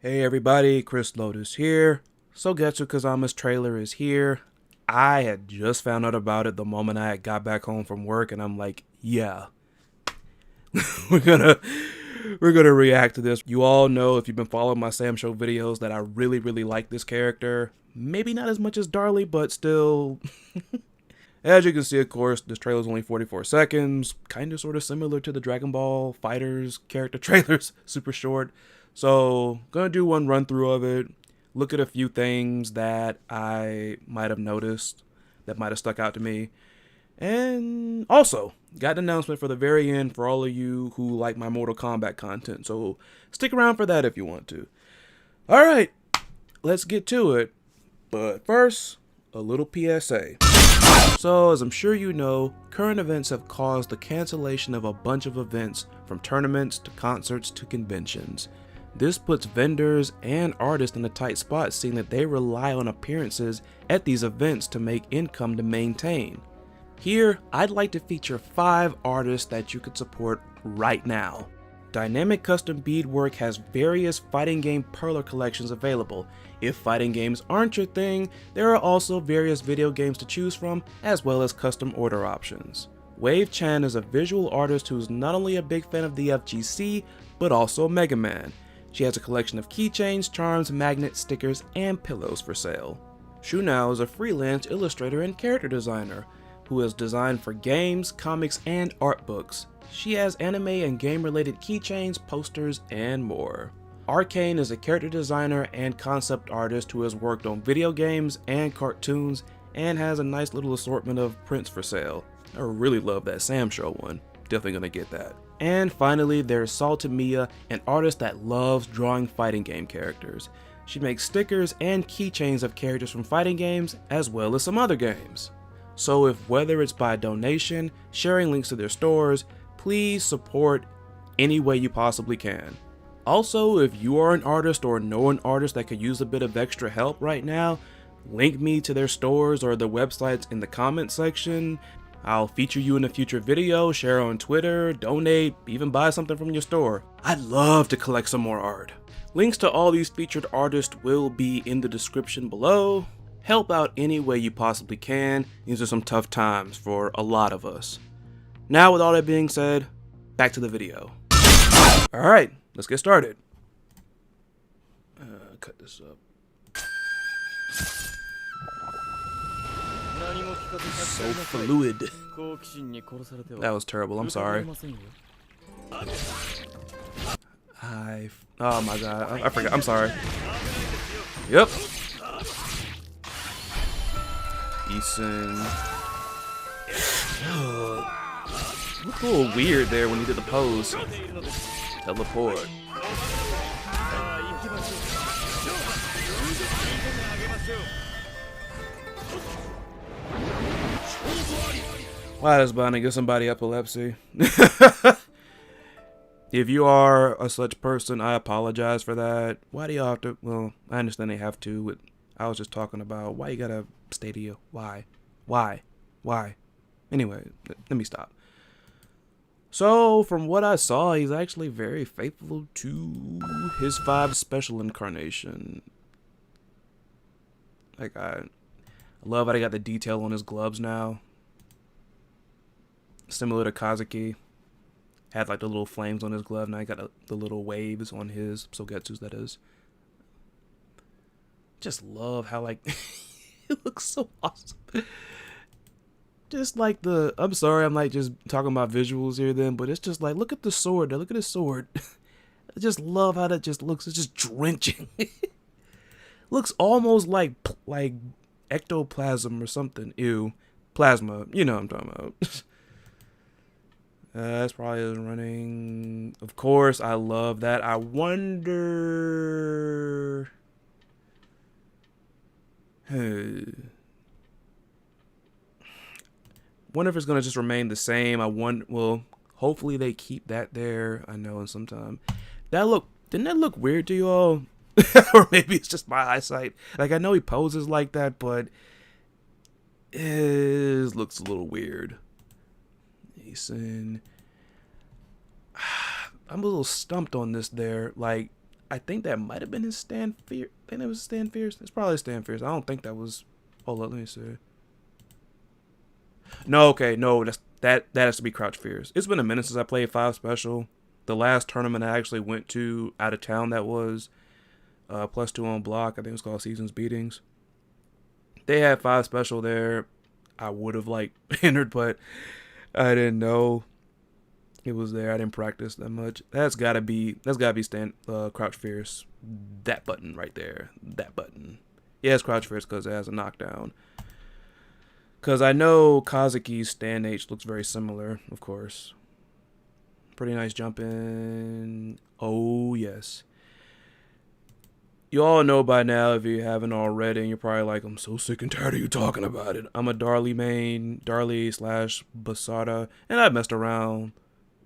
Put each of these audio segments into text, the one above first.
Hey everybody, Chris Lotus here. Sogetsu Kazama's trailer is here. I had just found out about it the moment I got back home from work, and I'm like, yeah, we're gonna react to this. You all know, if you've been following my Sam Show videos, that I really like this character. Maybe not as much as Darley, but still. As you can see, of course, this trailer is only 44 seconds, kind of sort of similar to the Dragon Ball Fighters character trailers, super short. So, gonna do one run through of it, look at a few things that I might have noticed, that might have stuck out to me. And also, got an announcement for the very end for all of you who like my Mortal Kombat content, so stick around for that if you want to. Alright, let's get to it. But first, a little PSA. So, as I'm sure you know, current events have caused the cancellation of a bunch of events, from tournaments to concerts to conventions. This puts vendors and artists in a tight spot, seeing that they rely on appearances at these events to make income to maintain. Here, I'd like to feature 5 artists that you could support right now. Dynamic Custom Beadwork has various fighting game perler collections available. If fighting games aren't your thing, there are also various video games to choose from, as well as custom order options. Wavechan is a visual artist who's not only a big fan of the FGC, but also Mega Man. She has a collection of keychains, charms, magnets, stickers, and pillows for sale. Shunao is a freelance illustrator and character designer who has designed for games, comics, and art books. She has anime and game-related keychains, posters, and more. Arkayne is a character designer and concept artist who has worked on video games and cartoons and has a nice little assortment of prints for sale. I really love that Sam Show one. Definitely gonna get that. And finally, there's Saltamiya, an artist that loves drawing fighting game characters. She makes stickers and keychains of characters from fighting games, as well as some other games. So if whether it's by donation, sharing links to their stores, please support any way you possibly can. Also, if you are an artist or know an artist that could use a bit of extra help right now, link me to their stores or their websites in the comment section. I'll feature you in a future video, share on Twitter, donate, even buy something from your store. I'd love to collect some more art. Links to all these featured artists will be in the description below. Help out any way you possibly can. These are some tough times for a lot of us. Now, with all that being said, back to the video. Alright, let's get started. Cut this up. So fluid. That was terrible, I'm sorry. Oh my god, I forgot, I'm sorry. Yep. Eason. Looked a little weird there when he did the pose. Teleport. Why does Bonnie give somebody epilepsy? If you are a such person, I apologize for that. Why do you have to? Well, I understand they have to. I was just talking about why you gotta stay to you. Why? Anyway, let me stop. So, from what I saw, he's actually very faithful to his 5 special incarnation. Like, I love how they got the detail on his gloves now. Similar to Kazuki. Had like the little flames on his glove, now he got the little waves on his Sogetsu's, that is. Just love how, like, it looks so awesome. Just like I'm sorry, I'm like just talking about visuals here then, but it's just like, look at the sword, look at his sword. I just love how that just looks, it's just drenching. Looks almost like ectoplasm or something. Ew. Plasma, you know what I'm talking about. That's probably running. Of course, I love that. I wonder. Wonder if it's gonna just remain the same. Well, hopefully they keep that there. I know in some time. Didn't that look weird to you all? Or maybe it's just my eyesight. Like, I know he poses like that, but it looks a little weird. Jason. I'm a little stumped on this there. Like, I think that might have been his Stand Fierce. I think it was Stand Fierce. It's probably Stand Fierce. I don't think that was. Hold up, let me see. No, okay, no, that has to be Crouch Fierce. It's been a minute since I played 5 Special. The last tournament I actually went to out of town that was +2 on block. I think it was called Seasons Beatings. They had 5 Special there. I would have like entered, but I didn't know it was there. I didn't practice that much. That's gotta be Crouch Fierce. That button right there. That button. Yeah, it's Crouch Fierce because it has a knockdown. Because I know Kazuki's Stand H looks very similar, of course. Pretty nice jumping. Oh, yes. You all know by now, if you haven't already, and you're probably like, I'm so sick and tired of you talking about it. I'm a Darlie main, Darlie/Basada, and I've messed around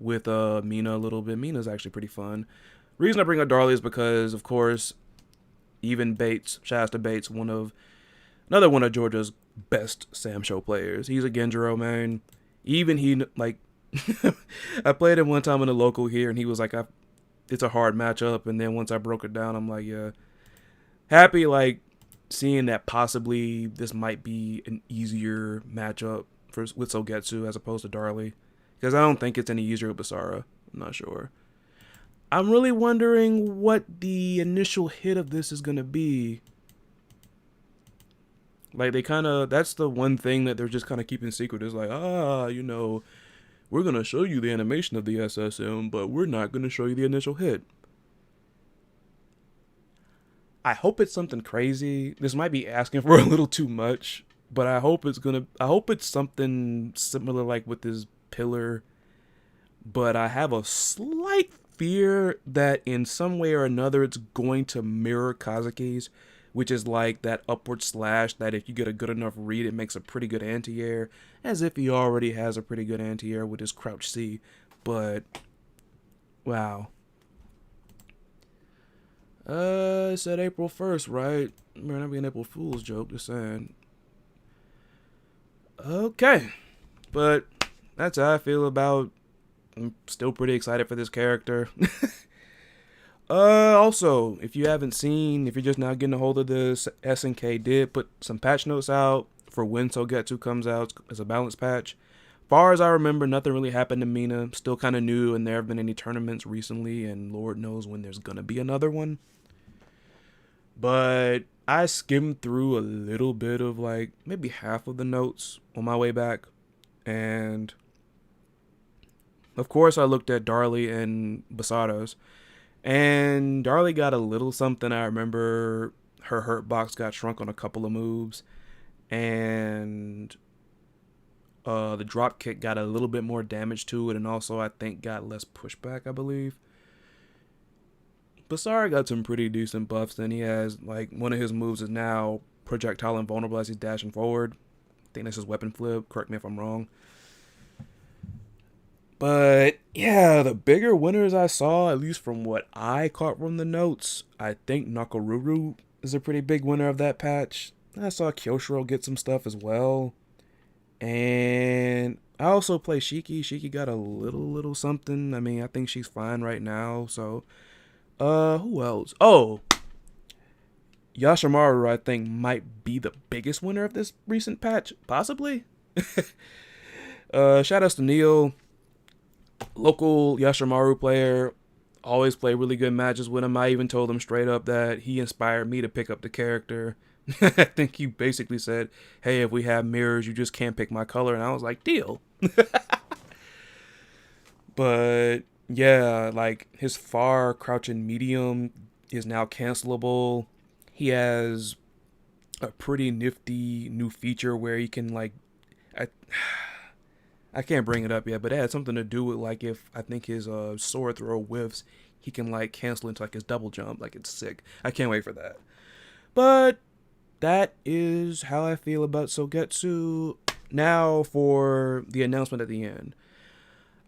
with Mina a little bit. Mina's actually pretty fun. Reason I bring up Darlie is because, of course, even Bates, shout out to Bates, another one of Georgia's best Sam Show players. He's a Genjiro man. Even he, like, I played him one time in the local here, and he was like, it's a hard matchup. And then once I broke it down, I'm like, yeah. Happy, like, seeing that possibly this might be an easier matchup with Sogetsu as opposed to Darlie. Because I don't think it's any easier with Basara. I'm not sure. I'm really wondering what the initial hit of this is going to be. Like, that's the one thing that they're just kind of keeping secret. Is like, we're going to show you the animation of the SSM, but we're not going to show you the initial hit. I hope it's something crazy. This might be asking for a little too much, but I hope it's something similar like with this pillar. But I have a slight fear that in some way or another it's going to mirror Kazuki's, which is like that upward slash that if you get a good enough read, it makes a pretty good anti-air, as if he already has a pretty good anti-air with his crouch C. But, wow. It said April 1st, right? Man, that'd be an April Fool's joke, just saying. Okay. But that's how I feel about. I'm still pretty excited for this character. Also, if you haven't seen, if you're just now getting a hold of this, SNK did put some patch notes out for when Sogetsu comes out as a balance patch. Far as I remember, nothing really happened to Mina. Still kind of new, and there have been any tournaments recently, and Lord knows when there's gonna be another one. But I skimmed through a little bit of like maybe half of the notes on my way back, and of course I looked at Darlie and Basada's, and Darlie got a little something. I remember her hurt box got shrunk on a couple of moves, and the drop kick got a little bit more damage to it, and also I think got less pushback, I believe. Basara got some pretty decent buffs, and he has, like, one of his moves is now projectile invulnerable as he's dashing forward. I think that's his weapon flip. Correct me if I'm wrong. But, yeah, the bigger winners I saw, at least from what I caught from the notes, I think Nakoruru is a pretty big winner of that patch. I saw Kyoshiro get some stuff as well. And I also play Shiki. Shiki got a little something. I mean, I think she's fine right now, so... who else? Oh, Yashimaru, I think, might be the biggest winner of this recent patch, possibly. Shout outs to Neil, local Yashimaru player. Always play really good matches with him. I even told him straight up that he inspired me to pick up the character. I think he basically said, "Hey, if we have mirrors, you just can't pick my color," and I was like, "Deal." But yeah, like his far crouching medium is now cancelable. He has a pretty nifty new feature where he can like, I can't bring it up yet, but it had something to do with like if I think his sword throw whiffs, he can like cancel into like his double jump. Like it's sick. I can't wait for that. But that is how I feel about Sogetsu. Now for the announcement at the end.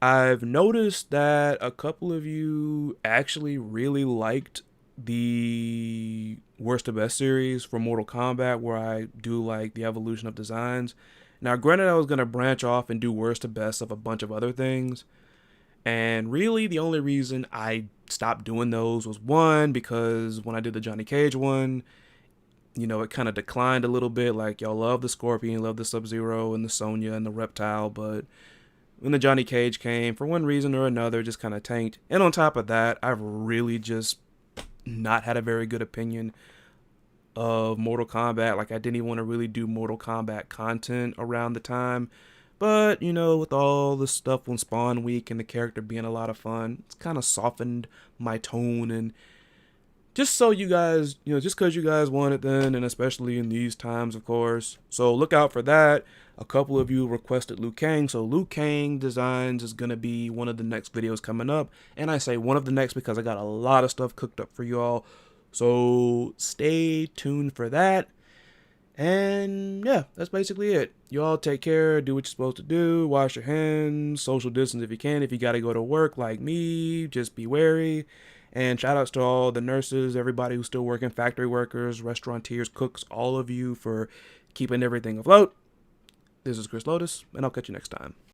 I've noticed that a couple of you actually really liked the Worst to Best series for Mortal Kombat, where I do like the evolution of designs. Now, granted, I was going to branch off and do Worst to Best of a bunch of other things, And really, the only reason I stopped doing those was one, because when I did the Johnny Cage one, you know, it kind of declined a little bit. Like, y'all love the Scorpion, love the Sub-Zero and the Sonya and the Reptile, but when the Johnny Cage came, for one reason or another, just kind of tanked. And on top of that, I've really just not had a very good opinion of Mortal Kombat. Like, I didn't even want to really do Mortal Kombat content around the time. But, you know, with all the stuff on Spawn Week and the character being a lot of fun, it's kind of softened my tone. And just so you guys, you know, just because you guys want it then, and especially in these times, of course. So look out for that. A couple of you requested Liu Kang, so Liu Kang Designs is going to be one of the next videos coming up. And I say one of the next because I got a lot of stuff cooked up for you all. So stay tuned for that. And yeah, that's basically it. You all take care, do what you're supposed to do, wash your hands, social distance if you can. If you got to go to work like me, just be wary. And shout outs to all the nurses, everybody who's still working, factory workers, restaurateurs, cooks, all of you for keeping everything afloat. This is Chris Lotus, and I'll catch you next time.